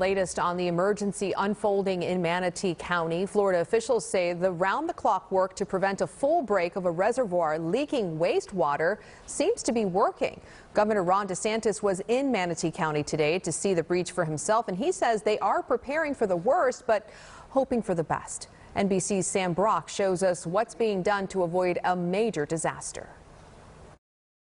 latest on the emergency unfolding in Manatee County. Florida officials say the round-the-clock work to prevent a full break of a reservoir leaking wastewater seems to be working. Governor Ron DeSantis was in Manatee County today to see the breach for himself, and he says they are preparing for the worst but hoping for the best. NBC's Sam Brock shows us what's being done to avoid a major disaster.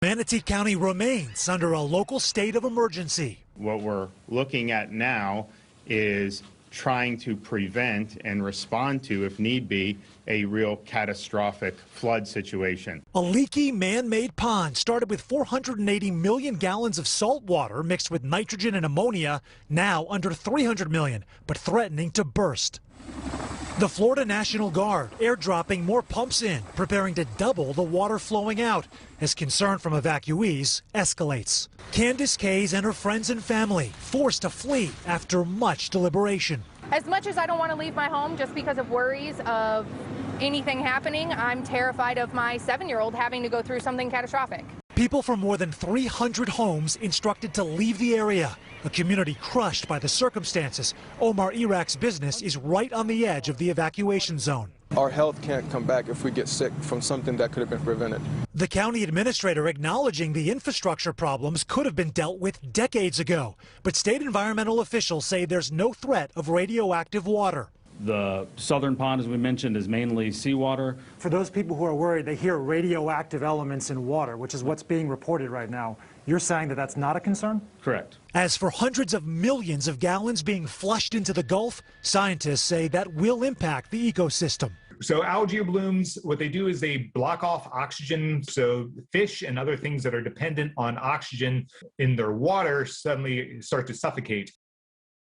Manatee County remains under a local state of emergency. What we're looking at now is trying to prevent and respond to, if need be, a real catastrophic flood situation. A leaky man-made pond started with 480 million gallons of salt water mixed with nitrogen and ammonia, now under 300 million, but threatening to burst. The Florida National Guard airdropping more pumps in, preparing to double the water flowing out as concern from evacuees escalates. Candace Kays and her friends and family forced to flee after much deliberation. As much as I don't want to leave my home just because of worries of anything happening, I'm terrified of my 7-year-old having to go through something catastrophic. People from more than 300 homes instructed to leave the area. A community crushed by the circumstances. Omar Iraq's business is right on the edge of the evacuation zone. Our health can't come back if we get sick from something that could have been prevented. The county administrator acknowledging the infrastructure problems could have been dealt with decades ago. But state environmental officials say there's no threat of radioactive water. The southern pond, as we mentioned, is mainly seawater. For those people who are worried, they hear radioactive elements in water, which is what's being reported right now. You're saying that that's not a concern? Correct. As for hundreds of millions of gallons being flushed into the Gulf, scientists say that will impact the ecosystem. So algae blooms, what they do is they block off oxygen. So fish and other things that are dependent on oxygen in their water suddenly start to suffocate.